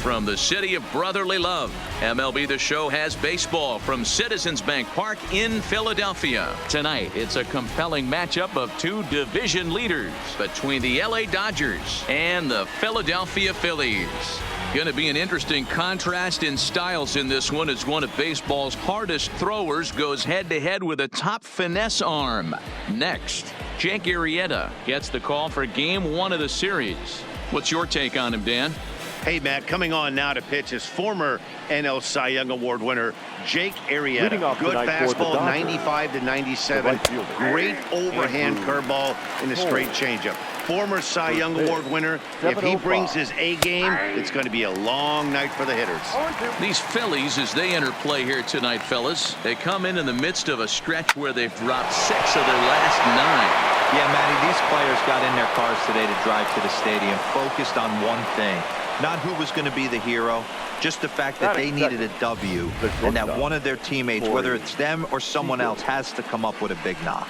from the city of brotherly love. MLB The Show has baseball from Citizens Bank Park in Philadelphia. Tonight, it's a compelling matchup of two division leaders between the LA Dodgers and the Philadelphia Phillies. Going to be an interesting contrast in styles in this one as one of baseball's hardest throwers goes head-to-head with a top finesse arm. Next, Jake Arrieta gets the call for Game 1 of the series. What's your take on him, Dan? Hey, Matt, coming on now to pitch is former NL Cy Young Award winner Jake Arrieta. Good fastball, 95 to 97. Great overhand curveball in the straight changeup. Former Cy Young Award winner. If he brings his A game, it's going to be a long night for the hitters. These Phillies, as they enter play here tonight, fellas, they come in the midst of a stretch where they've dropped 6 of their last 9. Yeah, Matty, these players got in their cars today to drive to the stadium, focused on one thing. Not who was going to be the hero, just the fact that they needed a W, and that one of their teammates, whether it's them or someone else, has to come up with a big knock.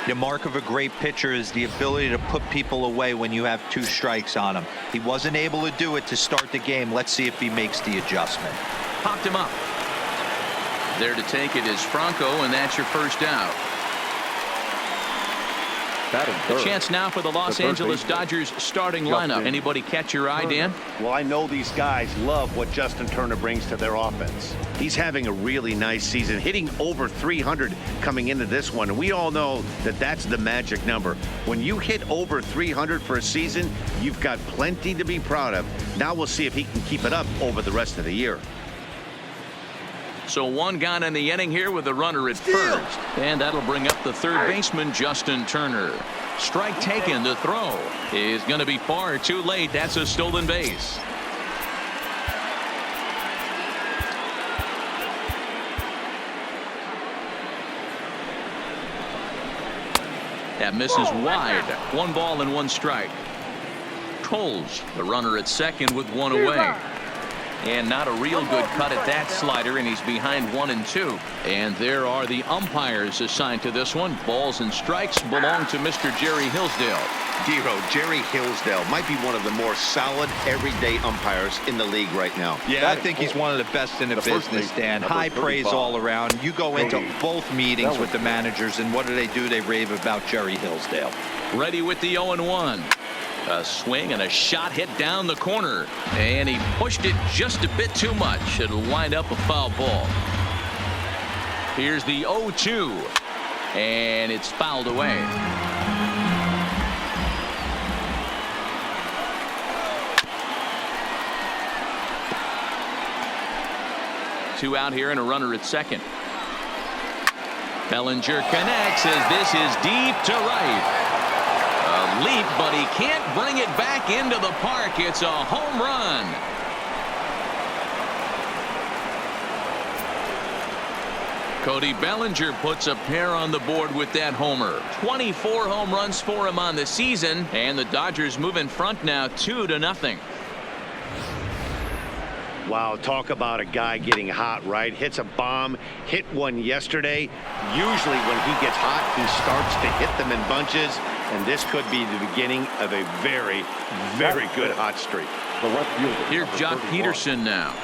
The mark of a great pitcher is the ability to put people away when you have 2 strikes on him. He wasn't able to do it to start the game. Let's see if he makes the adjustment. Popped him up. There to take it is Franco, and that's your first out. A chance now for the Los Angeles Dodgers starting lineup. Anybody catch your eye, Dan? Well, I know these guys love what Justin Turner brings to their offense. He's having a really nice season, hitting over 300 coming into this one. And we all know that that's the magic number. When you hit over 300 for a season, you've got plenty to be proud of. Now we'll see if he can keep it up over the rest of the year. So 1 gone in the inning here with the runner at first. And that'll bring up the third baseman, Justin Turner. Strike taken. The throw is going to be far too late. That's a stolen base. That misses wide. 1 ball and 1 strike. Coles, the runner at second with 1 away. And not a real good cut at that slider, and he's behind 1 and 2. And there are the umpires assigned to this one. Balls and strikes belong to Mr. Jerry Hillsdale. Dero, Jerry Hillsdale might be one of the more solid everyday umpires in the league right now. Yeah, I think he's one of the best in the business, Dan. High praise all around. You go into both meetings with the managers, and what do? They rave about Jerry Hillsdale. Ready with the 0-1. A swing and a shot hit down the corner, and he pushed it just a bit too much. It'll wind up a foul ball. Here's the 0-2, and it's fouled away. Two out here and a runner at second. Bellinger connects as this is deep to right. Leap, but he can't bring it back into the park. It's a home run. Cody Bellinger puts a pair on the board with that homer. 24 home runs for him on the season, and the Dodgers move in front now 2-0. Wow, talk about a guy getting hot, right? Hits a bomb, hit one yesterday. Usually when he gets hot, he starts to hit them in bunches, and this could be the beginning of a very, very good hot streak. Here's Jock Peterson now.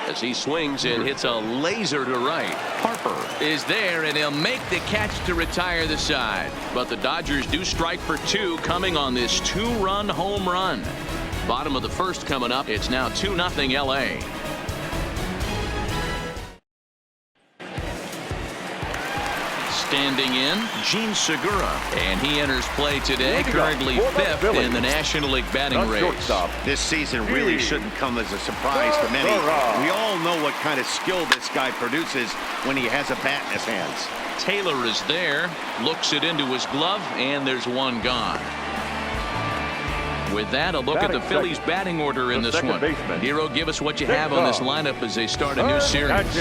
As he swings and hits a laser to right. Harper is there, and he'll make the catch to retire the side. But the Dodgers do strike for 2 coming on this 2-run home run. Bottom of the first coming up. It's now 2-0 LA. Standing in, Gene Segura, and he enters play today, currently 5th in the National League batting race. This season really shouldn't come as a surprise to many. We all know what kind of skill this guy produces when he has a bat in his hands. Taylor is there, looks it into his glove, and there's 1 gone. With that, a look at the Phillies batting order in this one. Hero, give us what you have on this lineup as they start a new series.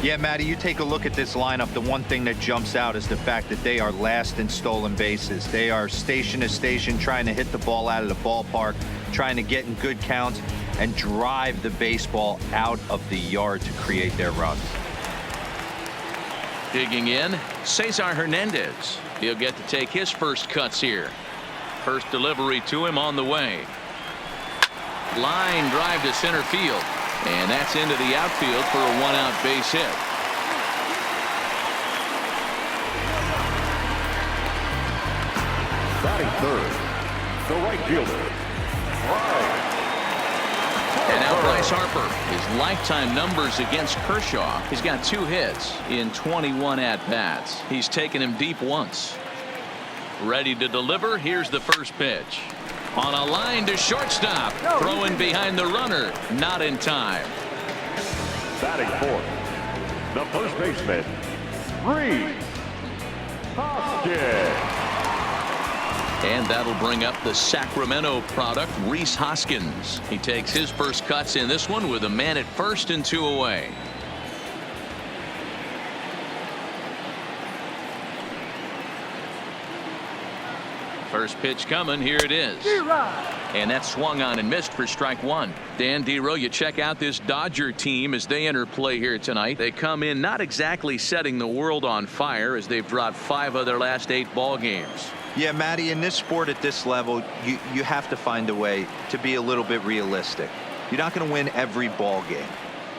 Yeah, Matty, you take a look at this lineup. The one thing that jumps out is the fact that they are last in stolen bases. They are station to station trying to hit the ball out of the ballpark, trying to get in good counts and drive the baseball out of the yard to create their runs. Digging in, Cesar Hernandez. He'll get to take his first cuts here. First delivery to him on the way. Line drive to center field. And that's into the outfield for a one-out base hit. Batting third, the right fielder, Bryce. And now Bryce Harper, his lifetime numbers against Kershaw. He's got 2 hits in 21 at-bats. He's taken him deep once. Ready to deliver. Here's the first pitch. On a line to shortstop. Throwing behind the runner. Not in time. Batting fourth, the first baseman, Rhys Hoskins. And that'll bring up the Sacramento product, Rhys Hoskins. He takes his first cuts in this one with a man at first and 2 away. First pitch coming. Here it is. And that's swung on and missed for strike 1. Dan Dero, you check out this Dodger team as they enter play here tonight. They come in not exactly setting the world on fire as they've dropped 5 of their last 8 ball games. Yeah, Matty, in this sport at this level, you have to find a way to be a little bit realistic. You're not going to win every ball game.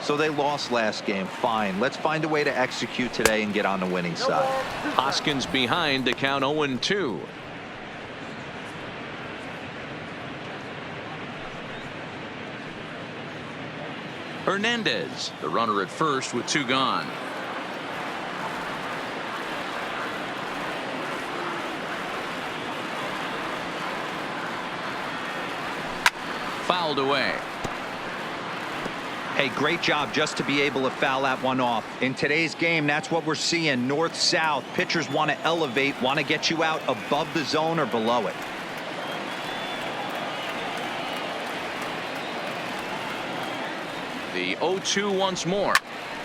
So they lost last game. Fine. Let's find a way to execute today and get on the winning side. Hoskins behind to count 0-2. Hernandez, the runner at first with 2 gone. Fouled away. Hey, great job just to be able to foul that one off. In today's game, that's what we're seeing. North-south. Pitchers want to elevate, want to get you out above the zone or below it. The 0-2 once more.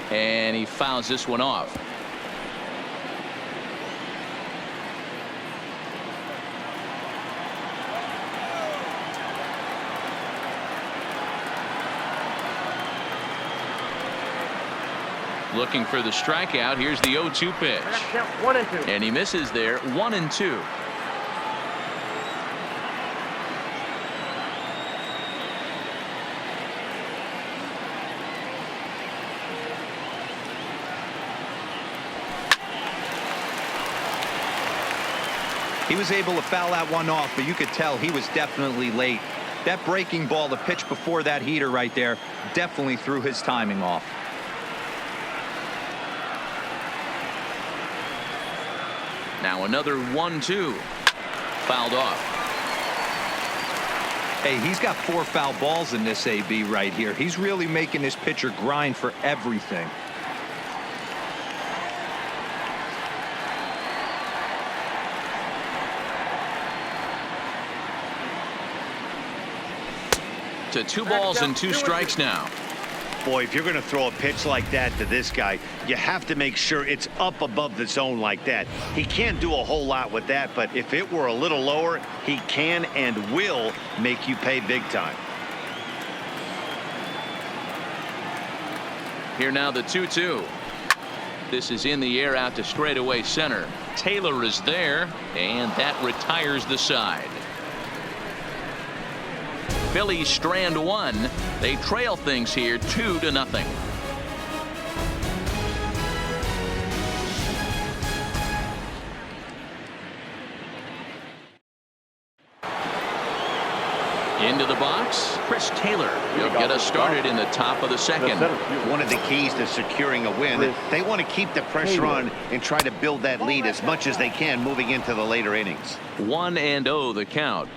And he fouls this one off. Looking for the strikeout. Here's the 0-2 pitch. And he misses there. 1-2. He was able to foul that one off, but you could tell he was definitely late. That breaking ball, the pitch before that heater right there, definitely threw his timing off. Now another 1-2. Fouled off. Hey, he's got 4 foul balls in this AB right here. He's really making this pitcher grind for everything. To 2 balls and 2 strikes now. Boy, if you're going to throw a pitch like that to this guy, you have to make sure it's up above the zone like that. He can't do a whole lot with that, but if it were a little lower, he can and will make you pay big time. Here now the 2-2. This is in the air out to straightaway center. Taylor is there, and that retires the side. Phillies strand 1. They trail things here 2-0. Into the box, Chris Taylor. He'll get us started in the top of the second. One of the keys to securing a win, they want to keep the pressure on and try to build that lead as much as they can moving into the later innings. 1-0 the count.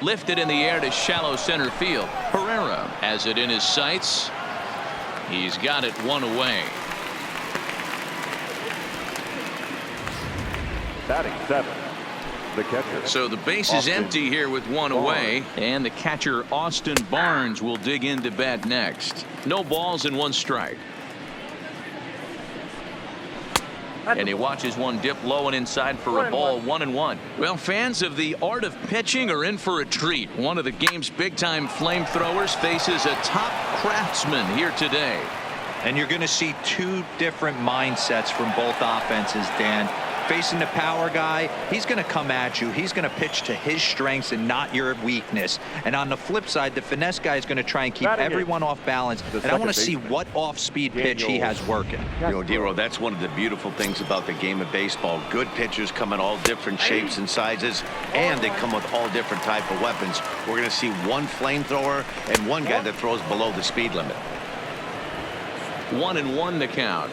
Lifted in the air to shallow center field. Herrera has it in his sights. He's got it 1 away. Batting 7, the catcher. So the base is empty here with 1 away, and the catcher Austin Barnes will dig in to bat next. No balls and 1 strike. And he watches one dip low and inside for a ball. 1-1. Well, fans of the art of pitching are in for a treat. One of the game's big-time flamethrowers faces a top craftsman here today. And you're going to see 2 different mindsets from both offenses, Dan. Facing the power guy, he's going to come at you. He's going to pitch to his strengths and not your weakness. And on the flip side, the finesse guy is going to try and keep everyone off balance. And I want to see what off-speed pitch he has working. You know, Dero, that's one of the beautiful things about the game of baseball. Good pitchers come in all different shapes and sizes, and they come with all different type of weapons. We're going to see one flamethrower and one guy that throws below the speed limit. 1-1 to count.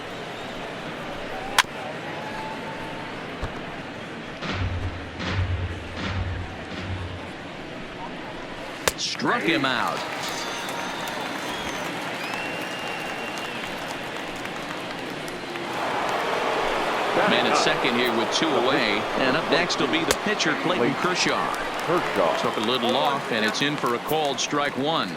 Struck him out. Man at second here with 2 away. And up next will be the pitcher, Clayton Kershaw. Took a little off, and it's in for a called strike 1.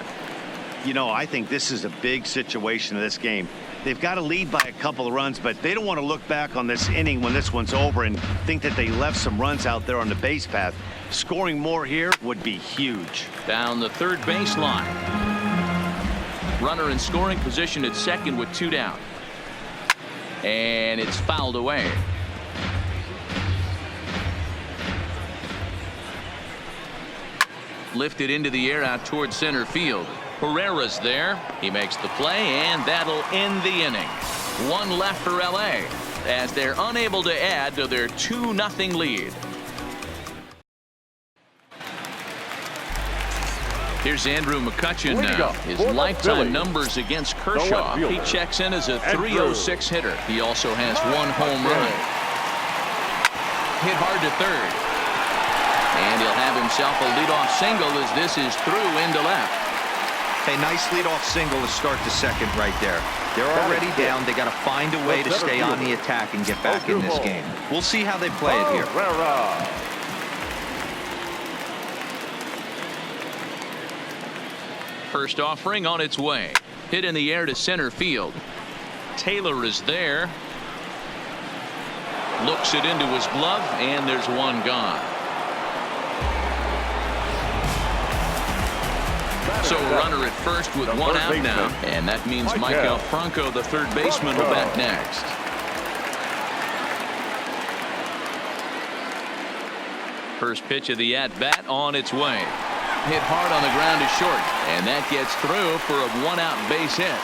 You know, I think this is a big situation in this game. They've got to lead by a couple of runs, but they don't want to look back on this inning when this one's over and think that they left some runs out there on the base path. Scoring more here would be huge. Down the third baseline. Runner in scoring position at second with 2 down. And it's fouled away. Lifted into the air out towards center field. Herrera's there. He makes the play, and that'll end the inning. 1 left for LA as they're unable to add to their 2-0 lead. Here's Andrew McCutchen now. His lifetime numbers against Kershaw. He checks in as a .306 hitter. He also has 1 home run. Hit hard to third. And he'll have himself a leadoff single as this is through into left. Hey, nice leadoff single to start the second right there. They're already down. They got to find a way to stay on the attack and get back in this game. We'll see how they play it here. First offering on its way. Hit in the air to center field. Taylor is there. Looks it into his glove, and there's 1 gone. So a runner at first with 1 out now. And that means Michael Franco, the third baseman, will bat next. First pitch of the at-bat on its way. Hit hard on the ground to short, and that gets through for a 1-out base hit.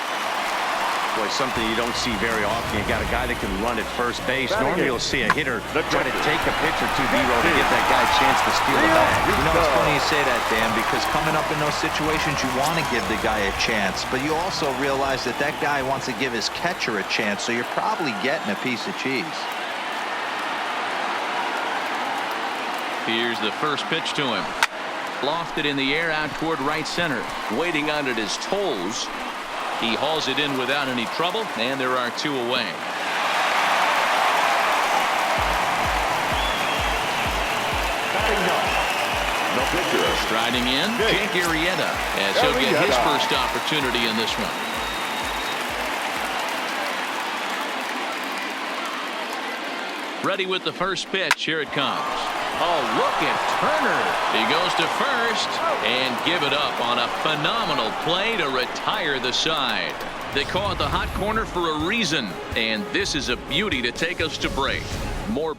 Boy, something you don't see very often. You got a guy that can run at first base. Normally you'll see a hitter try to take a pitch or 2 Dero to give that guy a chance to steal the bag. You know, it's funny you say that, Dan, because coming up in those situations, you want to give the guy a chance, but you also realize that that guy wants to give his catcher a chance, so you're probably getting a piece of cheese. Here's the first pitch to him. Lofted in the air out toward right center. Waiting on it is Tolles. He hauls it in without any trouble, and there are 2 away. Striding in, Jake Arrieta, as he'll get his first opportunity in this one. Ready with the first pitch. Here it comes. Oh, look at Turner. He goes to first and give it up on a phenomenal play to retire the side. They call it the hot corner for a reason, and this is a beauty to take us to break. More.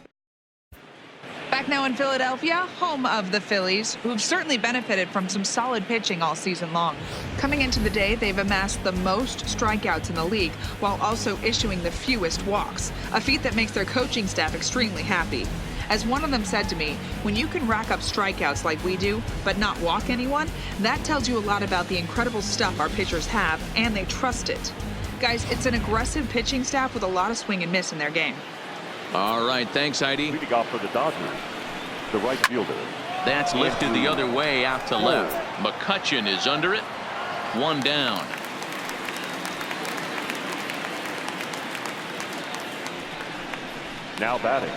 Back now in Philadelphia, home of the Phillies, who've certainly benefited from some solid pitching all season long. Coming into the day, they've amassed the most strikeouts in the league while also issuing the fewest walks, a feat that makes their coaching staff extremely happy. As one of them said to me, when you can rack up strikeouts like we do, but not walk anyone, that tells you a lot about the incredible stuff our pitchers have, and they trust it. Guys, it's an aggressive pitching staff with a lot of swing and miss in their game. All right, thanks, Heidi. Leading off for the Dodgers, the right fielder. That's lifted the other way out to left. McCutchen is under it. 1 down. Now batting,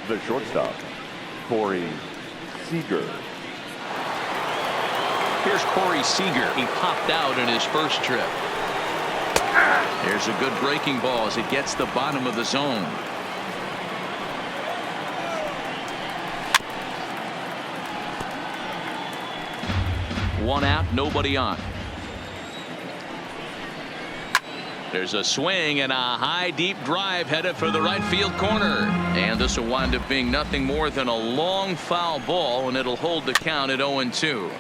the shortstop, Corey Seager. Here's Corey Seager. He popped out in his first trip. There's a good breaking ball as it gets the bottom of the zone. One out, nobody on. There's a swing and a high deep drive headed for the right field corner. And this will wind up being nothing more than a long foul ball, and it'll hold the count at 0-2.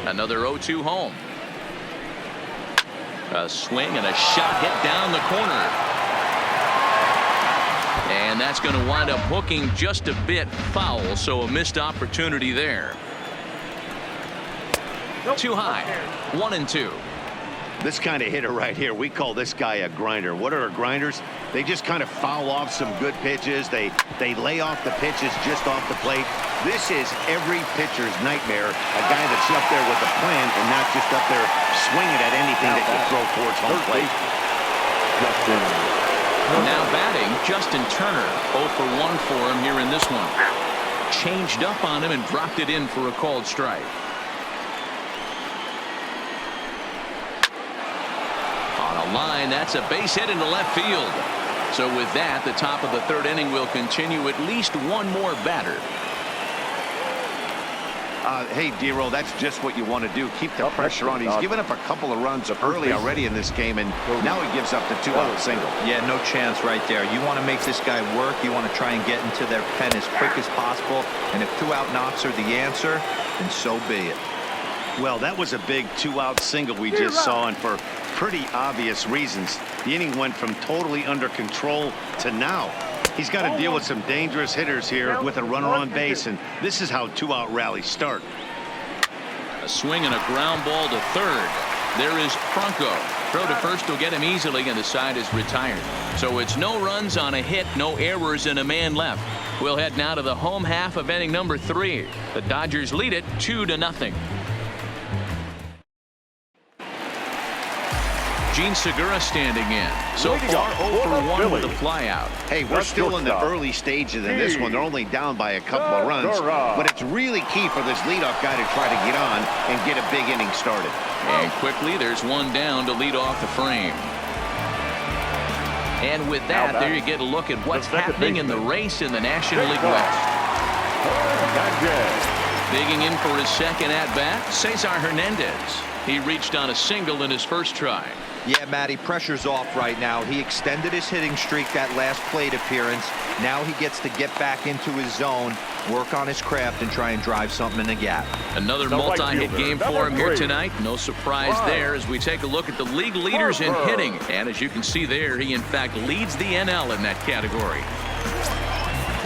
Another 0-2 home. A swing and a shot hit down the corner. And that's going to wind up hooking just a bit foul, so a missed opportunity there. Too high. 1-2. This kind of hitter right here, we call this guy a grinder. What are grinders? They just kind of foul off some good pitches. They lay off the pitches just off the plate. This is every pitcher's nightmare. A guy that's up there with a plan and not just up there swinging at anything that can throw towards home plate. Now batting, Justin Turner. 0 for 1 for him here in this one. Changed up on him and dropped it in for a called strike. Line, that's a base hit into left field. So with that, the top of the third inning will continue. At least one more batter. Hey, D-Roll, that's just what you want to do. Keep the pressure on. He's given up a couple of runs early already in this game, and now he gives up the 2-out single. Yeah, no chance right there. You want to make this guy work. You want to try and get into their pen as quick as possible. And if 2-out knocks are the answer, then so be it. Well, that was a big 2-out single we just saw, and for pretty obvious reasons. The inning went from totally under control to now. He's got to deal with some dangerous hitters here with a runner on base, and this is how 2-out rallies start. A swing and a ground ball to third. There is Franco. Throw to first will get him easily, and the side is retired. So it's no runs on a hit, no errors, and a man left. We'll head now to the home half of inning number 3. The Dodgers lead it 2-0. Gene Segura standing in. So far 0 for 1 with a flyout. Hey, we're still in the early stages of this one. They're only down by a couple of runs. But it's really key for this leadoff guy to try to get on and get a big inning started. And quickly, there's one down to lead off the frame. And with that, there you get a look at what's happening in the race in the National League West. Digging in for his second at-bat, Cesar Hernandez. He reached on a single in his first try. Yeah, Matty, pressure's off right now. He extended his hitting streak that last plate appearance. Now he gets to get back into his zone, work on his craft, and try and drive something in the gap. Another multi-hit game for him here tonight. No surprise there as we take a look at the league leaders in hitting. And as you can see there, he in fact leads the NL in that category.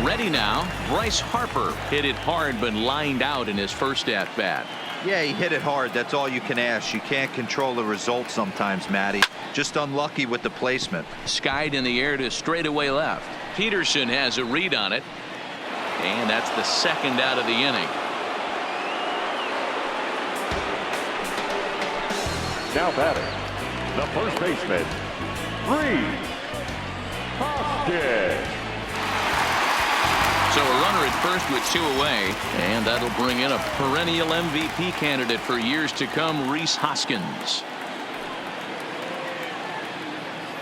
Ready now, Bryce Harper hit it hard but lined out in his first at-bat. Yeah, he hit it hard. That's all you can ask. You can't control the result sometimes, Matty. Just unlucky with the placement. Skied in the air to straightaway left. Peterson has a read on it. And that's the second out of the inning. Now batting, the first baseman, Reese Hoskins. So a runner at first with 2 away, and that'll bring in a perennial MVP candidate for years to come, Reese Hoskins.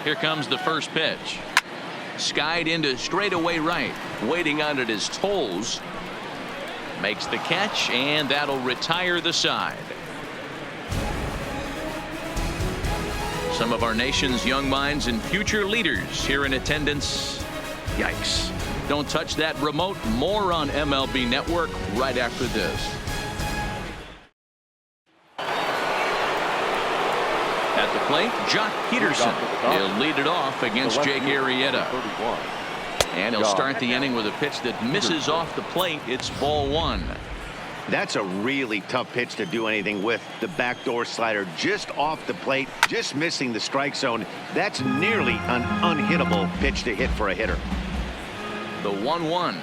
Here comes the first pitch. Skied into straightaway right, waiting on it his toes. Makes the catch, and that'll retire the side. Some of our nation's young minds and future leaders here in attendance. Yikes. Don't touch that remote. More on MLB Network right after this. At the plate, Jock Peterson. He'll lead it off against Jake Arrieta. And he'll start the inning with a pitch that misses off the plate. It's ball 1. That's a really tough pitch to do anything with. The backdoor slider just off the plate, just missing the strike zone. That's nearly an unhittable pitch to hit for a hitter. The 1-1.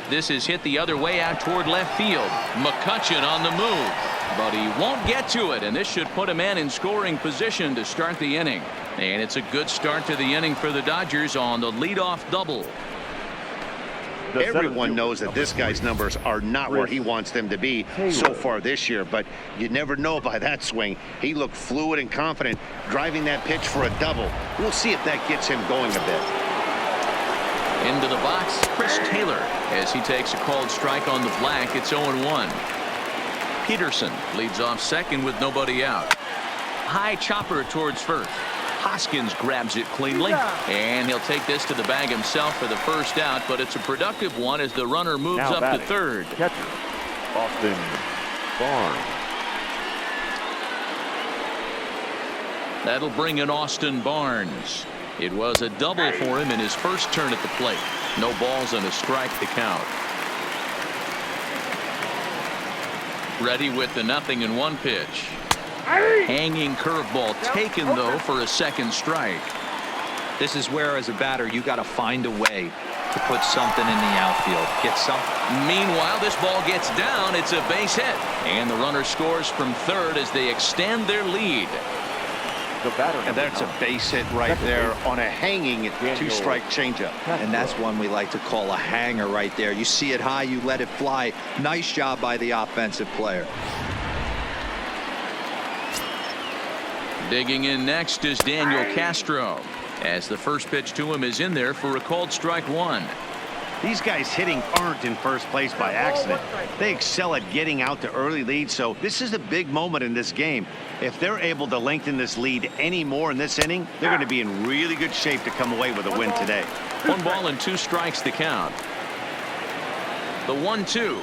This is hit the other way out toward left field. McCutchen on the move, but he won't get to it, and this should put a man in scoring position to start the inning. And it's a good start to the inning for the Dodgers on the leadoff double. Everyone knows that this guy's numbers are not where he wants them to be so far this year, but you never know by that swing. He looked fluid and confident driving that pitch for a double. We'll see if that gets him going a bit. Into the box, Chris Taylor, as he takes a called strike on the black. It's 0-1. Peterson leads off second with nobody out. High chopper towards first. Hoskins grabs it cleanly, and he'll take this to the bag himself for the first out, but it's a productive one as the runner moves Now up batting, to third. catcher, Austin Barnes. That'll bring in Austin Barnes. It was a double for him in his first turn at the plate. No balls and a strike to count. Ready with the 0-1 pitch. Hanging curveball taken, though, for a second strike. This is where, as a batter, you got to find a way to put something in the outfield. Get something. Meanwhile, this ball gets down. It's a base hit. And the runner scores from third as they extend their lead. The batter, And that's a base hit right there on a hanging two-strike changeup. And that's one we like to call a hanger right there. You see it high, you let it fly. Nice job by the offensive player. Digging in next is Daniel Castro, as the first pitch to him is in there for a called strike one. These guys hitting aren't in first place by accident. They excel at getting out to early leads, so this is a big moment in this game. If they're able to lengthen this lead any more in this inning, they're going to be in really good shape to come away with a win today. 1 ball and 2 strikes to count. The 1-2.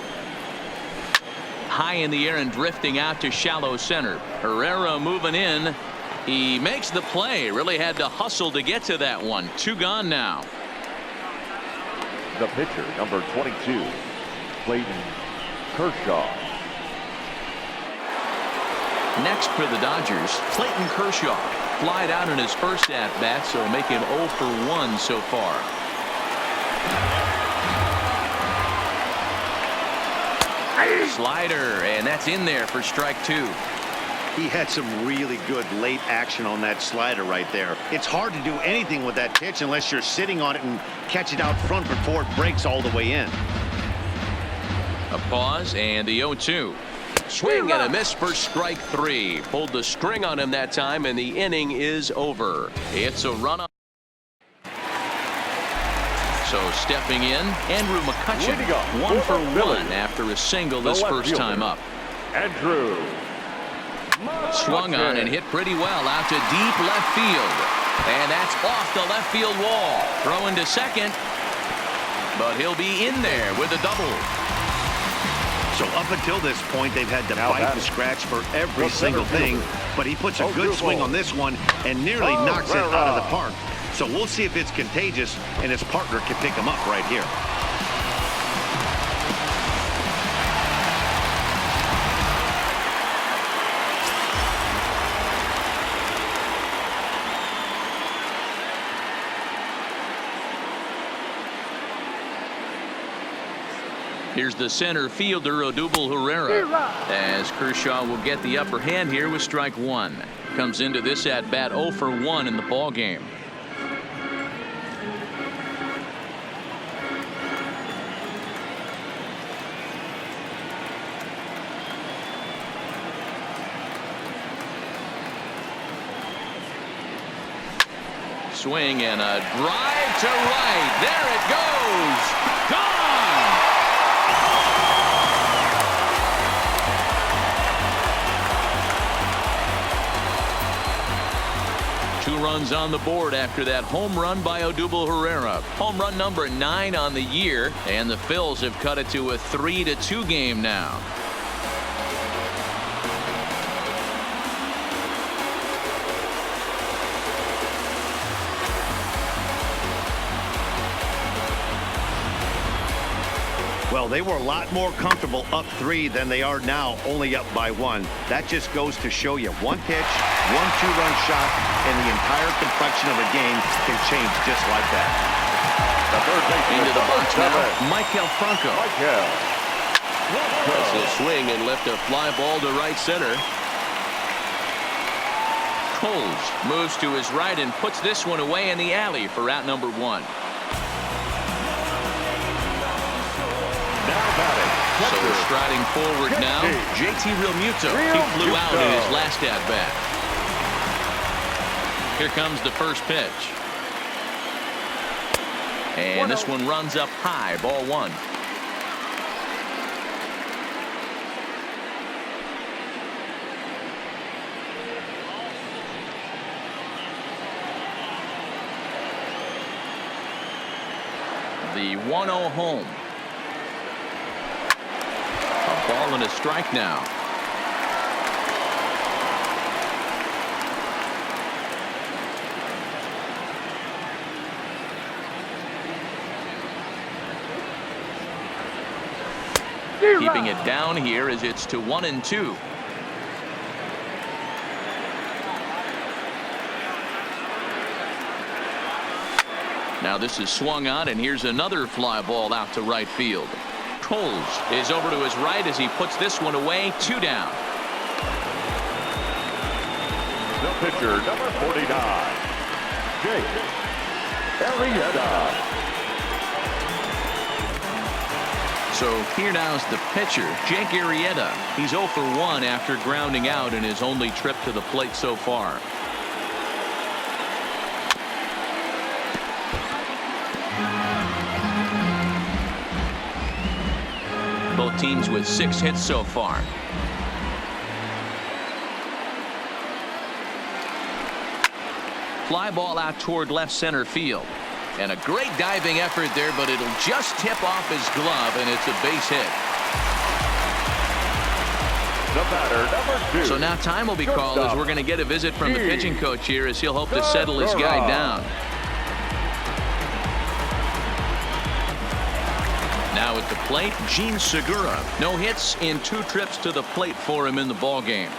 High in the air and drifting out to shallow center. Herrera moving in. He makes the play. Really had to hustle to get to that one. 2 gone now. The pitcher, number 22, Clayton Kershaw. Next for the Dodgers, Clayton Kershaw. Flied out in his first at-bat, so make him 0 for 1 so far. Slider, and that's in there for strike 2. He had some really good late action on that slider right there. It's hard to do anything with that pitch unless you're sitting on it and catch it out front before it breaks all the way in. A pause and the 0-2. Swing and a miss for strike 3. Pulled the string on him that time, and the inning is over. It's a run up. So stepping in, Andrew McCutchen, 1 for 1 after a single this first time up. Andrew Swung on and hit pretty well out to deep left field. And that's off the left field wall. Throwing to second. But he'll be in there with a double. So up until this point, they've had to fight and scratch for every single thing. But he puts a good swing on this one and nearly knocks it out of the park. So we'll see if it's contagious and his partner can pick him up right here. Here's the center fielder, Odubel Herrera, as Kershaw will get the upper hand here with strike 1. Comes into this at bat 0 for 1 in the ball game. Swing and a drive to right. There it goes. Gone. Two runs on the board after that home run by Odubel Herrera. Home run number 9 on the year, and the Phils have cut it to a 3-2 game now. Well, they were a lot more comfortable up 3 than they are now, only up by 1. That just goes to show you one pitch, one 2-run shot, and the entire complexion of a game can change just like that. The third baseman Into the box now, 7, Michael Franco. Michael. That's a swing and lift a fly ball to right center. Coles moves to his right and puts this one away in the alley for out number 1. So we're striding forward now. JT Realmuto. He flew out in his last at-bat. Here comes the first pitch. And this one runs up high, ball 1. The 1-0 home. A ball and a strike now. Keeping it down here as it's to 1-2. Now this is swung on, and here's another fly ball out to right field. Coles is over to his right as he puts this one away. 2 down. The pitcher, number 49, Jake Arrieta. So here now's the pitcher, Jake Arrieta. He's 0 for 1 after grounding out in his only trip to the plate so far. Both teams with 6 hits so far. Fly ball out toward left center field. And a great diving effort there, but it'll just tip off his glove, and it's a base hit. The batter, number 2. So now time will be called as we're going to get a visit from the pitching coach here as he'll hope to settle his guy down. Now at the plate, Gene Segura. No hits in 2 trips to the plate for him in the ballgame.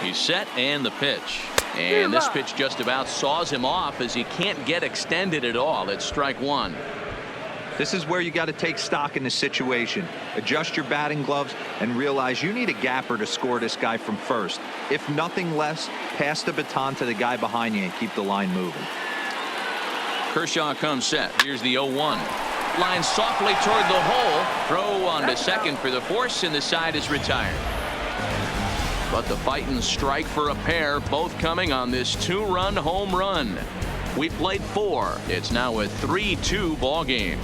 He's set, and the pitch. And this pitch just about saws him off as he can't get extended at all. It's strike 1. This is where you got to take stock in the situation. Adjust your batting gloves and realize you need a gapper to score this guy from first. If nothing less, pass the baton to the guy behind you and keep the line moving. Kershaw comes set. Here's the 0-1. Line softly toward the hole. Throw on to second for the force, and the side is retired. But the fighting strike for a pair, both coming on this 2-run home run. We played 4. It's now a 3-2 ball game.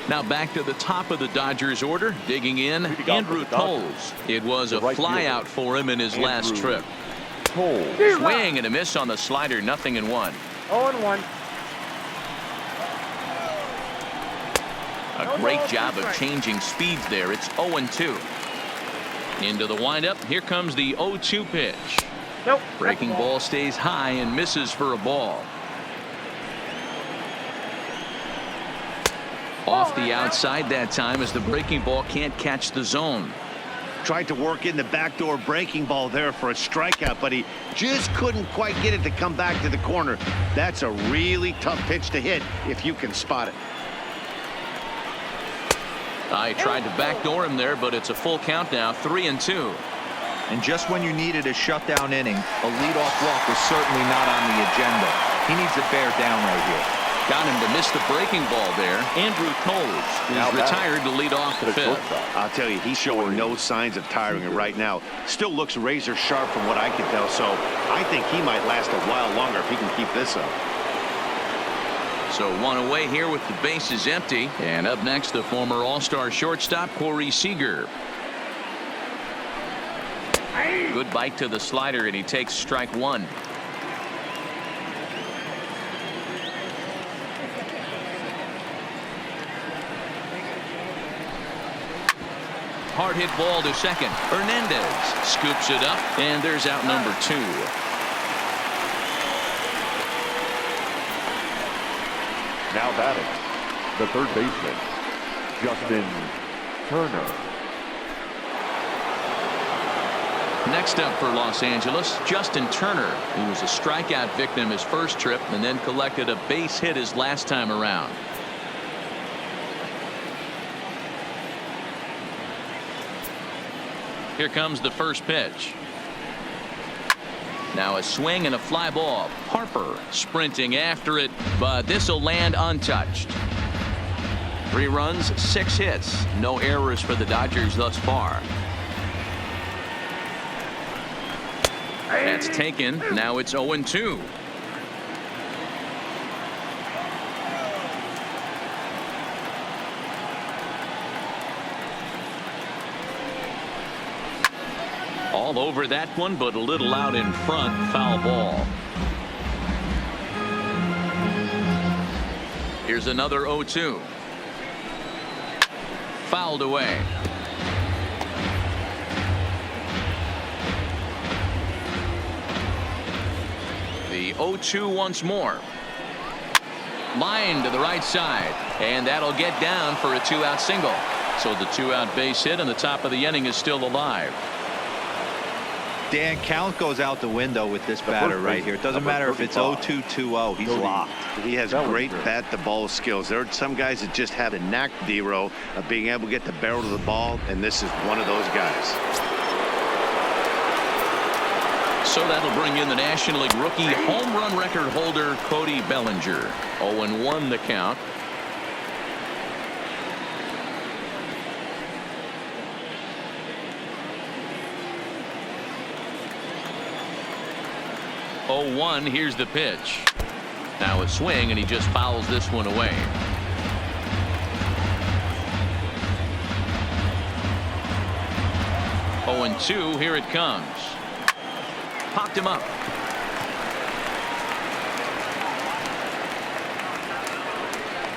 Now back to the top of the Dodgers order. Digging in, Andrew Coles. It was a flyout for him in his last trip. Swing and a miss on the slider. 0-1. 0-1. A great job of changing speeds there. It's 0-2. Into the windup. Here comes the 0-2 pitch. Nope. Breaking ball stays high and misses for a ball. Off the outside that time as the breaking ball can't catch the zone. Tried to work in the backdoor breaking ball there for a strikeout, but he just couldn't quite get it to come back to the corner. That's a really tough pitch to hit if you can spot it. I tried to backdoor him there, but it's a full count now. 3-2. And just when you needed a shutdown inning, a leadoff walk was certainly not on the agenda. He needs to bear down right here. Got him to miss the breaking ball there. Andrew Coles is retired to lead off the 5th. I'll tell you, he's showing no signs of tiring right now. Still looks razor sharp from what I can tell, so I think he might last a while longer if he can keep this up. So 1 away here with the bases empty. And up next, the former All-Star shortstop, Corey Seager. Good bite to the slider, and he takes strike 1. Hard hit ball to second. Hernandez scoops it up, and there's out number 2. Now batting, the third baseman, Justin Turner. Next up for Los Angeles, Justin Turner, who was a strikeout victim his first trip and then collected a base hit his last time around. Here comes the first pitch. Now a swing and a fly ball. Harper sprinting after it, but this will land untouched. 3 runs, 6 hits. No errors for the Dodgers thus far. That's taken. Now it's 0-2. All over that one, but a little out in front. Foul ball. Here's another 0-2. Fouled away. The 0-2 once more. Line to the right side, and that'll get down for a 2-out single. So the 2-out base hit, and the top of the inning is still alive. Dan, count goes out the window with this batter right here. It doesn't matter if it's 0-2, 2-0. He's locked. He has great bat-to-ball skills. There are some guys that just have a knack, D-Row, of being able to get the barrel of the ball, and this is one of those guys. So that'll bring in the National League rookie home run record holder Cody Bellinger. 0-1 the count. Here's the pitch. Now a swing, and he just fouls this one away. Oh, and 2. Here it comes. Popped him up.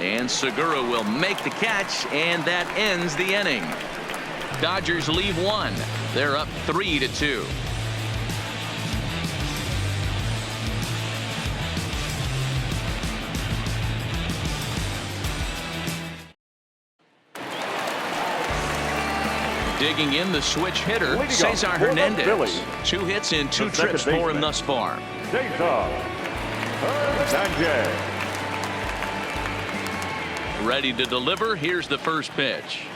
And Segura will make the catch, and that ends the inning. Dodgers leave one. They're up 3-2. Digging in, the switch hitter, Cesar Hernandez. 2 hits in 2 trips for him thus far. Ready to deliver. Here's the first pitch.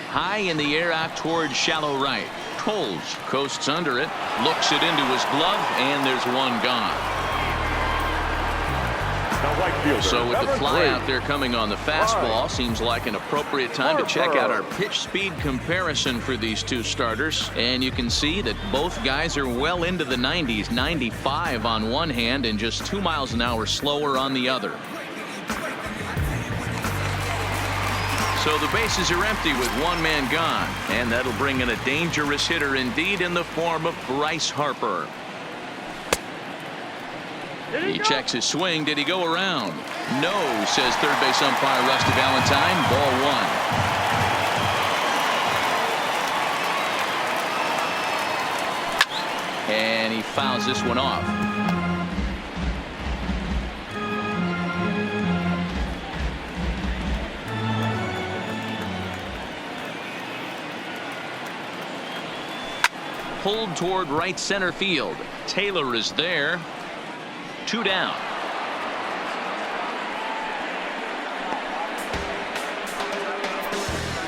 High in the air out towards shallow right. Coles coasts under it, looks it into his glove, and there's one gone. So with the fly out there coming on the fastball, seems like an appropriate time to check out our pitch speed comparison for these two starters. And you can see that both guys are well into the 90s, 95 on one hand and just 2 miles an hour slower on the other. So the bases are empty with one man gone, and that'll bring in a dangerous hitter indeed in the form of Bryce Harper. He checks his swing. Did he go around? No, says third base umpire Rusty Valentine. Ball 1. And he fouls this one off. Pulled toward right center field. Taylor is there. 2 down.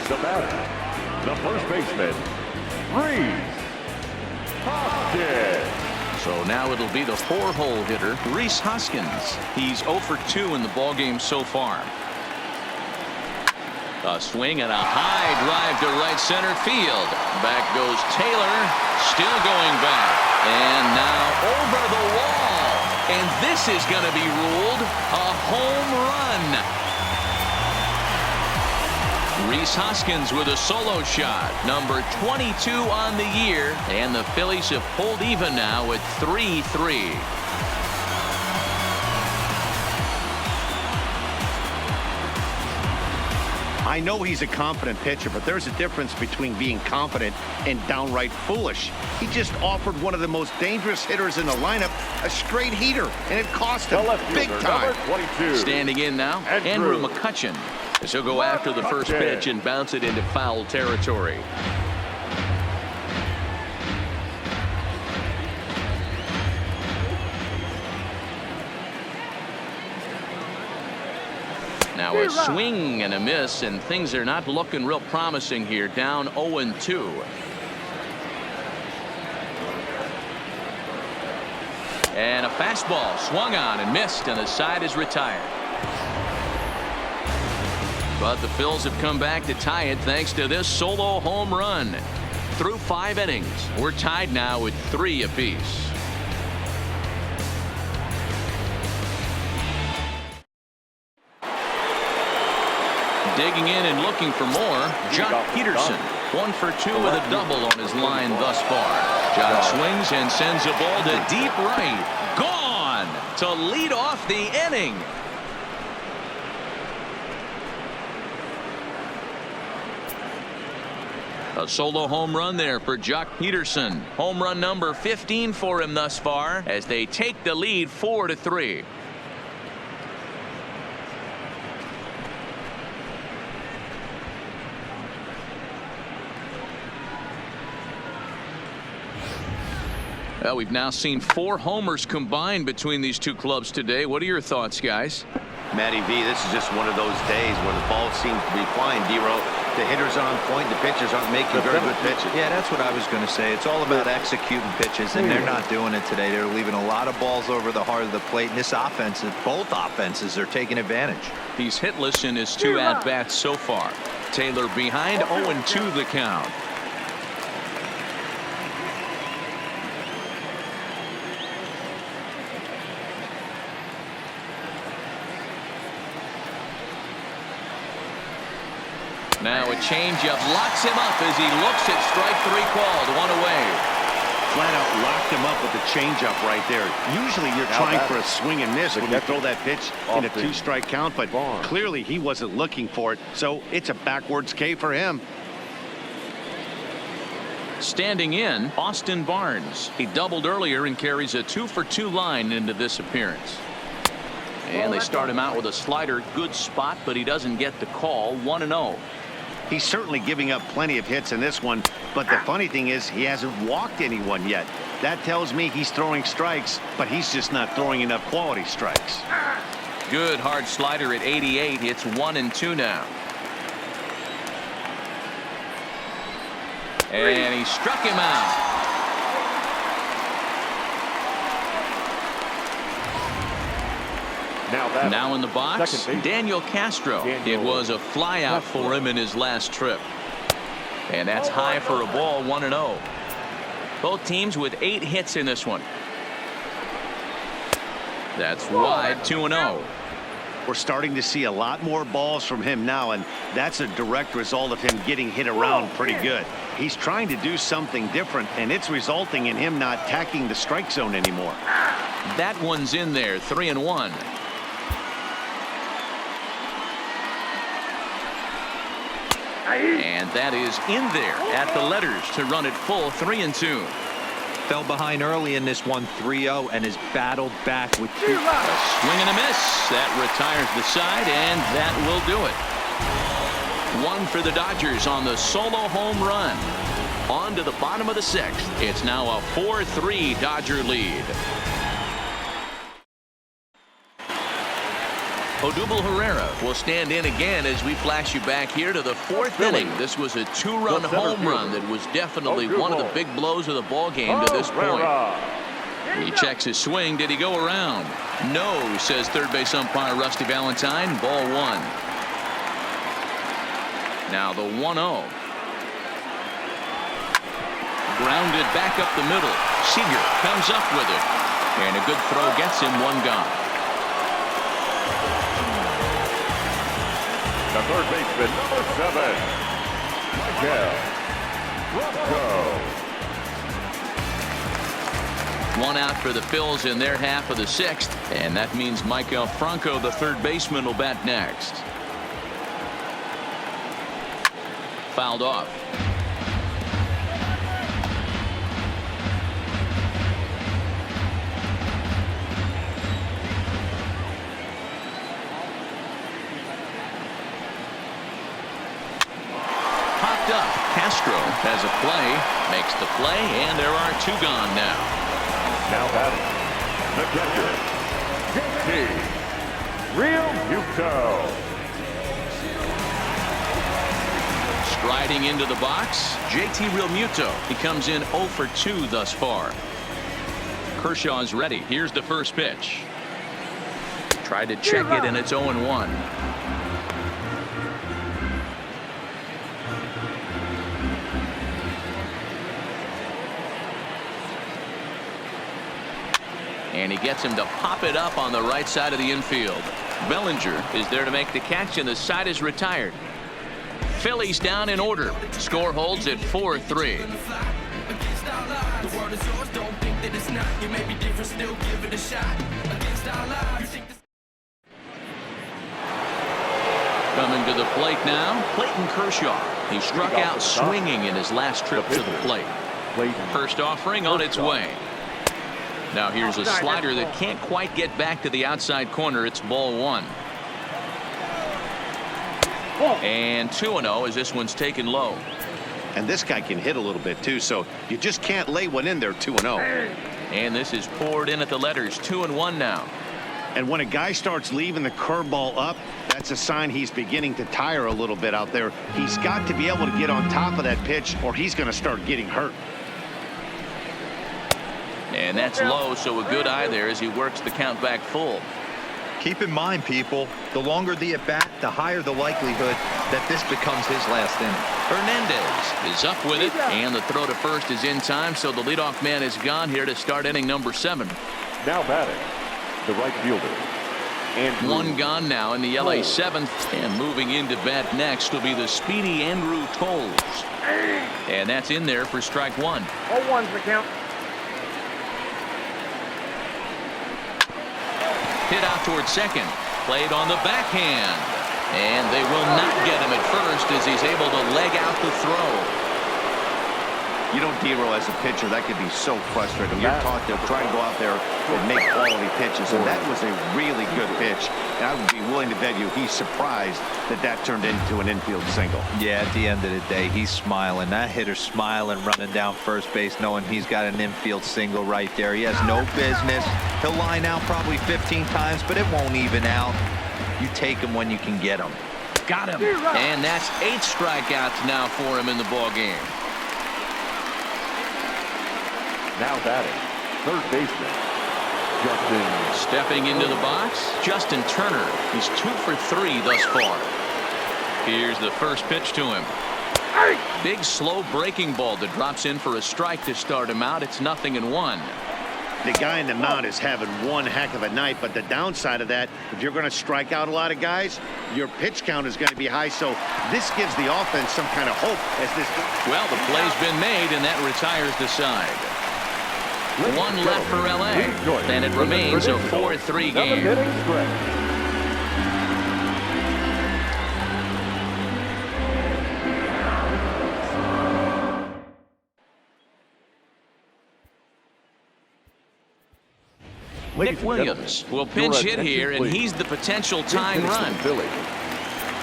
The batter, the first baseman, Rhys Hoskins. So now it'll be the 4-hole hitter, Rhys Hoskins. He's 0 for 2 in the ballgame so far. A swing and a high drive to right center field. Back goes Taylor, still going back, and now over the wall. And this is going to be ruled a home run. Rhys Hoskins with a solo shot, number 22 on the year, and the Phillies have pulled even now at 3-3. I know he's a confident pitcher, but there's a difference between being confident and downright foolish. He just offered one of the most dangerous hitters in the lineup a straight heater, and it cost him big time. Standing in now, Andrew McCutchen, as he'll go after the first pitch and bounce it into foul territory. Now a swing and a miss, and things are not looking real promising here. Down 0-2. And a fastball swung on and missed, and the side is retired. But the Phils have come back to tie it thanks to this solo home run. Through 5 innings, we're tied now at 3 apiece. Digging in and looking for more, Jock Peterson. 1 for 2 with a double on his line thus far. Jock swings and sends a ball to deep right. Gone to lead off the inning. A solo home run there for Jock Peterson. Home run number 15 for him thus far as they take the lead 4-3. Well, we've now seen 4 homers combined between these two clubs today. What are your thoughts, guys? Matty V, this is just one of those days where the ball seems to be flying, D-Row. The hitters are on point, the pitchers aren't making very good pitches. Yeah, that's what I was going to say. It's all about executing pitches, and they're not doing it today. They're leaving a lot of balls over the heart of the plate, and this offense, both offenses are taking advantage. He's hitless in his 2 at-bats so far. Taylor behind, 0-2 the count. Now a changeup locks him up as he looks at strike 3 called. 1 away. Flat out locked him up with the changeup right there. Usually you're trying for a swing and miss when you throw that pitch in a 2-strike count, but clearly he wasn't looking for it, so it's a backwards K for him. Standing in, Austin Barnes. He doubled earlier and carries a 2-for-2 line into this appearance. And they start him out with a slider. Good spot, but he doesn't get the call. 1-0. He's certainly giving up plenty of hits in this one, but the funny thing is he hasn't walked anyone yet. That tells me he's throwing strikes, but he's just not throwing enough quality strikes. Good hard slider at 88. It's 1-2 now. And he struck him out. Now in the box, Daniel Castro. It was a fly out for him in his last trip. And that's high for a ball. 1-0. Both teams with 8 hits in this one. That's wide. 2-0. We're starting to see a lot more balls from him now, and that's a direct result of him getting hit around pretty good. He's trying to do something different, and it's resulting in him not attacking the strike zone anymore. That one's in there. 3-1. And that is in there at the letters to run it full. 3-2. Fell behind early in this one, 3-0, and has battled back with 2. A swing and a miss. That retires the side, and that will do it. 1 for the Dodgers on the solo home run. On to the bottom of the 6th. It's now a 4-3 Dodger lead. Odubel Herrera will stand in again as we flash you back here to the 4th inning. This was a 2-run home run that was definitely one of the big blows of the ball game to this point. He checks his swing. Did he go around? No, says third base umpire Rusty Valentine. Ball 1. Now the 1-0. Grounded back up the middle. Seager comes up with it. And a good throw gets him. 1 gone. The third baseman, number 7, Michael Franco. 1 out for the Phils in their half of the 6th, and that means Michael Franco, the third baseman, will bat next. Fouled off. Up. Castro has a play, makes the play, and there are 2 gone now. Now batting, the catcher, JT Realmuto. Striding into the box, JT Realmuto. He comes in 0 for 2 thus far. Kershaw's ready. Here's the first pitch. Tried to check it, and it's 0-1. And he gets him to pop it up on the right side of the infield. Bellinger is there to make the catch, and the side is retired. Phillies down in order. Score holds at 4-3. Coming to the plate now, Clayton Kershaw. He struck out swinging in his last trip to the plate. First offering on its way. Now here's a slider that can't quite get back to the outside corner. It's ball one. And 2-0 as this one's taken low. And this guy can hit a little bit too, so you just can't lay one in there 2-0. And this is poured in at the letters. 2-1 now. And when a guy starts leaving the curveball up, that's a sign he's beginning to tire a little bit out there. He's got to be able to get on top of that pitch, or he's going to start getting hurt. And that's low, so a good eye there as he works the count back full. Keep in mind, people, the longer the at-bat, the higher the likelihood that this becomes his last inning. Hernandez is up with it, and the throw to first is in time, so the leadoff man is gone here to start inning number 7. Now batting, the right fielder. Andrew. One gone now in the LA 7th, and moving into bat next will be the speedy Andrew Tolles. And that's in there for strike one. 0-1's the count. Hit out towards second. Played on the backhand. And they will not get him at first as he's able to leg out the throw. You know, D-Roll, as a pitcher, that could be so frustrating. You're taught to try to go out there and make quality pitches, and that was a really good pitch. And I would be willing to bet you he's surprised that that turned into an infield single. Yeah, at the end of the day, he's smiling. That hitter's smiling, running down first base, knowing he's got an infield single right there. He has no business. He'll line out probably 15 times, but it won't even out. You take him when you can get him. Got him. And that's 8 strikeouts now for him in the ball game. Now batting, third baseman, Justin. Stepping into the box, Justin Turner. He's 2 for 3 thus far. Here's the first pitch to him. Big slow breaking ball that drops in for a strike to start him out. It's 0-1. The guy in the mound is having one heck of a night, but the downside of that, if you're going to strike out a lot of guys, your pitch count is going to be high. So this gives the offense some kind of hope as this. Well, the play's been made, and that retires the side. One left for LA, and it remains a 4-3 game. Nick Williams will pinch hit here, and he's the potential tying run.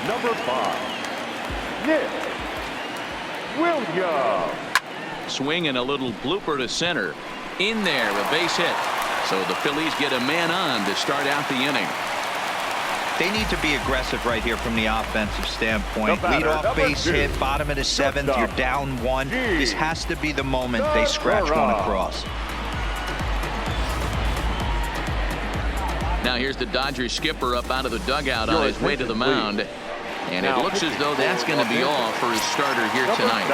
Number 5, Nick Williams. Swing and a little blooper to center. In there, a base hit. So the Phillies get a man on to start out the inning. They need to be aggressive right here from the offensive standpoint. Lead off base hit, bottom of the 7th, you're down 1. This has to be the moment they scratch one across. Now here's the Dodgers skipper up out of the dugout on his way to the mound. And it looks as though that's going to be all for his starter here tonight.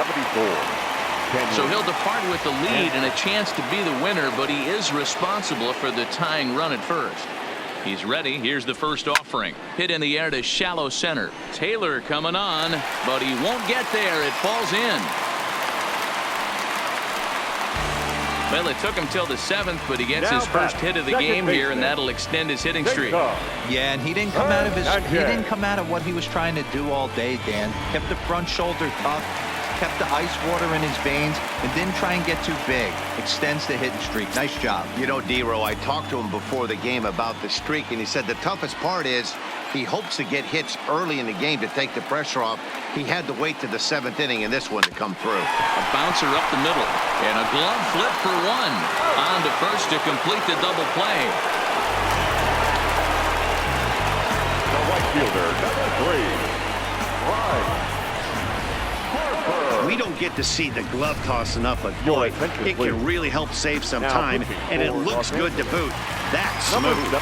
So he'll depart with the lead and a chance to be the winner, but he is responsible for the tying run at first. He's ready. Here's the first offering. Hit in the air to shallow center. Taylor coming on, but he won't get there. It falls in. Well, it took him till the 7th, but he gets his first hit of the game here, and that'll extend his hitting streak. Yeah, and he didn't come out of what he was trying to do all day, Dan. Kept the front shoulder tough, kept the ice water in his veins, and didn't try and get too big. Extends the hitting streak. Nice job. You know, D-Row, I talked to him before the game about the streak, and he said the toughest part is he hopes to get hits early in the game to take the pressure off. He had to wait to the 7th inning in this one to come through. A bouncer up the middle, and a glove flip for 1. On to first to complete the double play. The right fielder, number 3, Ryan. We don't get to see the glove toss enough, but boy, it can really help save some time, and it looks good to boot. That's smooth.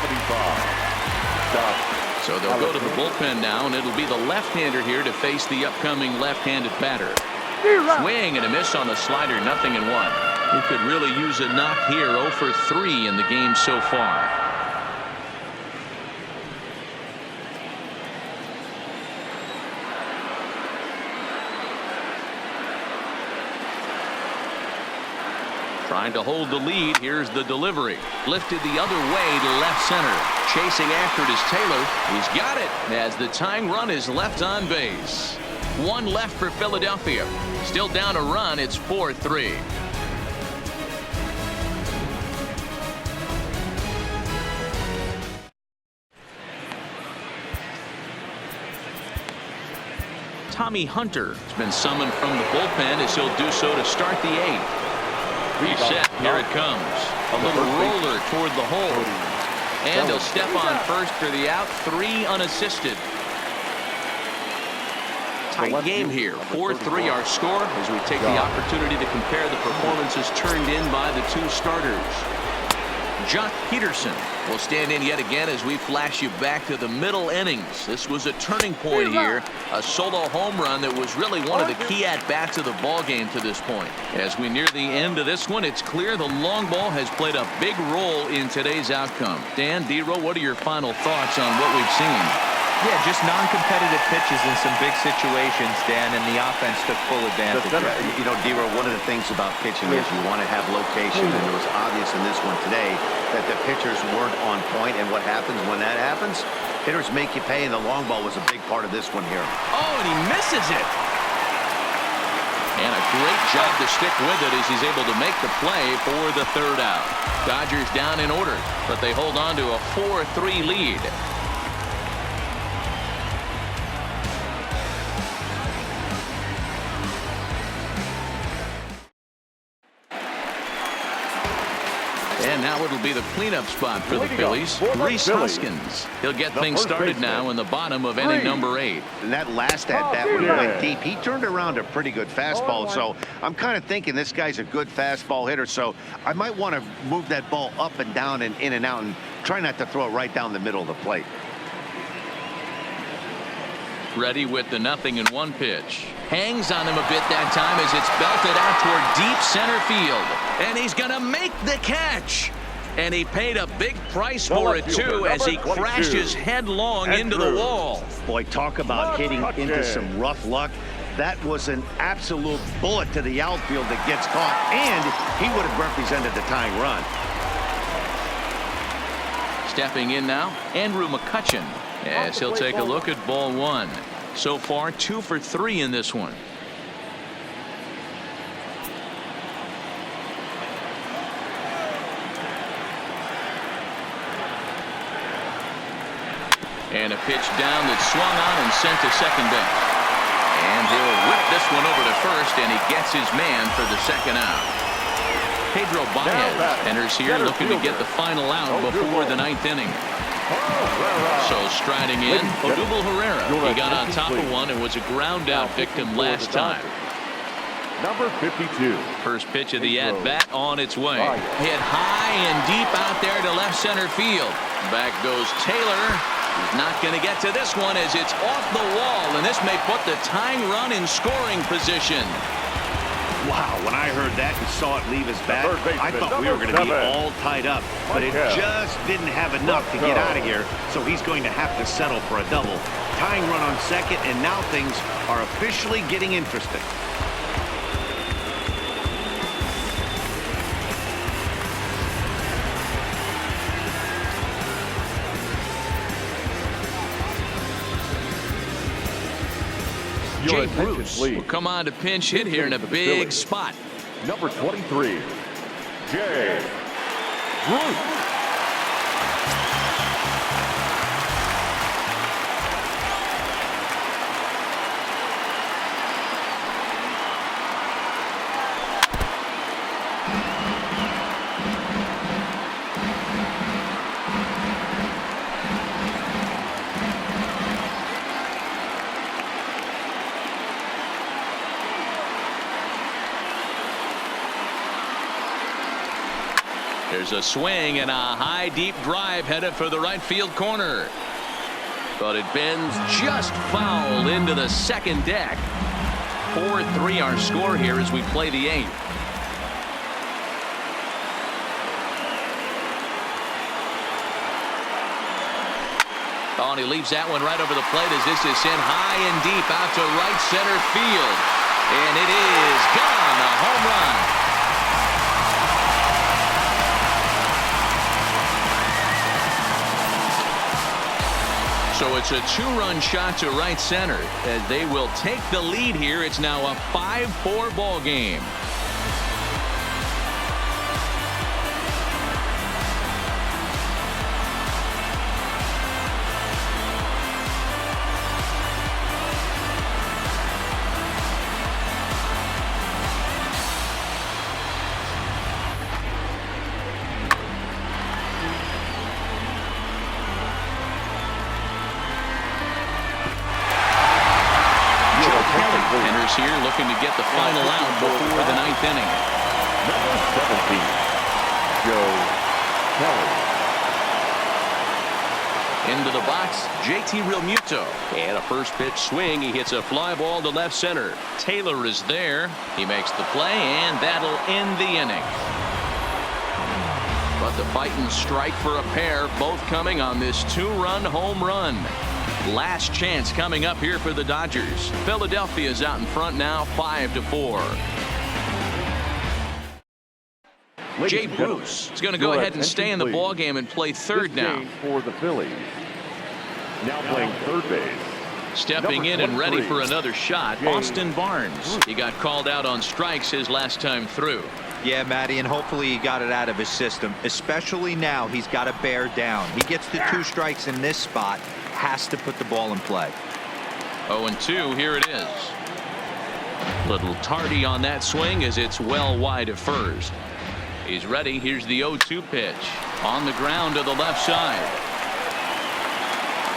So they'll go to the bullpen now, and it'll be the left-hander here to face the upcoming left-handed batter. Swing and a miss on the slider, 0-1. He could really use a knock here. 0 for 3 in the game so far. Trying to hold the lead. Here's the delivery. Lifted the other way to left center. Chasing after it is Taylor. He's got it as the tying run is left on base. One left for Philadelphia. Still down a run. It's 4-3. Tommy Hunter has been summoned from the bullpen as he'll do so to start the eighth. He's set. Here it comes. A little roller toward the hole. And he'll step on first for the out. 3 unassisted. Tight game here. 4-3 our score as we take the opportunity to compare the performances turned in by the two starters. Jock Peterson will stand in yet again as we flash you back to the middle innings. This was a turning point here. A solo home run that was really one of the key at-bats of the ball game to this point. As we near the end of this one, it's clear the long ball has played a big role in today's outcome. Dan, D-Row, what are your final thoughts on what we've seen? Yeah, just non-competitive pitches in some big situations, Dan, and the offense took full advantage. You know, D-Row, one of the things about pitching is you want to have location, and it was obvious in this one today that the pitchers weren't on point, and what happens when that happens? Hitters make you pay, and the long ball was a big part of this one here. Oh, and he misses it. And a great job to stick with it as he's able to make the play for the third out. Dodgers down in order, but they hold on to a 4-3 lead. And now it'll be the cleanup spot for the Phillies. Rhys Hoskins. He'll get things started now in the bottom of inning number 8. And that last at-bat when he went deep, he turned around a pretty good fastball. So I'm kind of thinking this guy's a good fastball hitter. So I might want to move that ball up and down and in and out and try not to throw it right down the middle of the plate. Ready with the 0-1 pitch. Hangs on him a bit that time as it's belted out toward deep center field. And he's going to make the catch. And he paid a big price for it, too, as he crashes headlong into the wall. Boy, talk about hitting into some rough luck. That was an absolute bullet to the outfield that gets caught, and he would have represented the tying run. Stepping in now, Andrew McCutchen, as he'll take a look at ball 1. So far, 2 for 3 in this one. And a pitch down that's swung on and sent to second base. And he'll whip this one over to first, and he gets his man for the second out. Pedro Baez enters here looking to get the final out before the 9th inning. So striding in, Odubel Herrera. He got on top of one and was a ground out victim last time. Number 52. First pitch of the at-bat on its way. Hit high and deep out there to left center field. Back goes Taylor. He's not going to get to this one as it's off the wall, and this may put the tying run in scoring position. Wow, when I heard that and saw it leave his bat, I thought we were going to be all tied up. But it just didn't have enough to get out of here, so he's going to have to settle for a double. Tying run on second, and now things are officially getting interesting. Jay Bruce will come on to pinch hit here in a big spot. Number 23, Jay Bruce. There's a swing and a high deep drive headed for the right field corner. But it bends just foul into the second deck. 4-3 our score here as we play the 8th. Oh, and he leaves that one right over the plate as this is sent high and deep out to right center field. And it is gone. A home run. So it's a 2-run shot to right center as they will take the lead here. It's now a 5-4 ball game. Enters here looking to get the final out before the 9th inning. Number 17, Joe Kelly. Into the box, JT Realmuto. And a first pitch swing. He hits a fly ball to left center. Taylor is there. He makes the play, and that'll end the inning. But the fighting strike for a pair, both coming on this 2-run home run. Last chance coming up here for the Dodgers. Philadelphia is out in front now, 5-4. Jay Bruce is going to go ahead and stay in the ball game and play third now. For the Phillies. Now playing third base. Stepping in and ready for another shot, Austin Barnes. He got called out on strikes his last time through. Yeah, Matty, and hopefully he got it out of his system. Especially now, he's got to bear down. He gets the 2 strikes in this spot. Has to put the ball in play. 0-2, here it is. Little tardy on that swing as it's well wide of first. He's ready. Here's the 0-2 pitch. On the ground to the left side.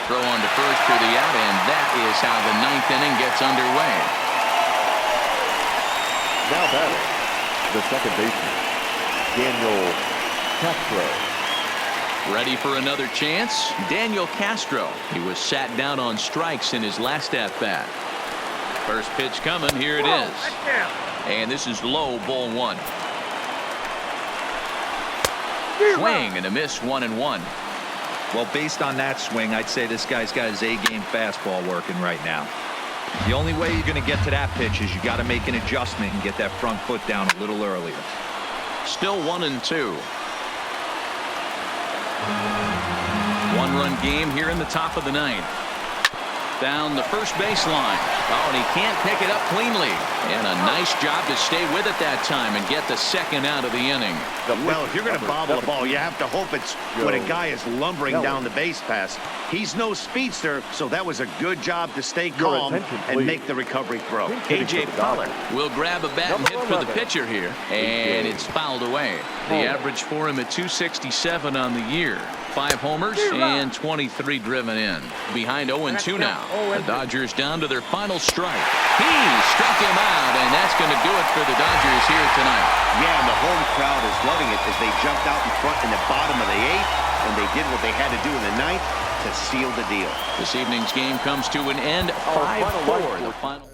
Throw on to first for the out, and that is how the 9th inning gets underway. Now batting, the second baseman, Daniel Castro. Ready for another chance? Daniel Castro. He was sat down on strikes in his last at-bat. First pitch coming. Here it is. And this is low, ball 1. Swing and a miss, 1-1. Well, based on that swing, I'd say this guy's got his A-game fastball working right now. The only way you're going to get to that pitch is you got to make an adjustment and get that front foot down a little earlier. Still 1-2. 1-run game here in the top of the 9th. Down the first baseline. Oh, and he can't pick it up cleanly. And a nice job to stay with it that time and get the second out of the inning. Well, if you're going to bobble a ball, you have to hope it's when a guy is lumbering down the base pass. He's no speedster, so that was a good job to stay calm and make the recovery throw. A.J. Pollard will grab a bat and hit for the pitcher here. And it's fouled away. The average for him at 267 on the year. 5 homers and 23 driven in. Behind 0-2 now. The Dodgers down to their final strike. He struck him out, and that's going to do it for the Dodgers here tonight. Yeah, and the home crowd is loving it as they jumped out in front in the bottom of the 8th, and they did what they had to do in the 9th to seal the deal. This evening's game comes to an end, 5-4. The final.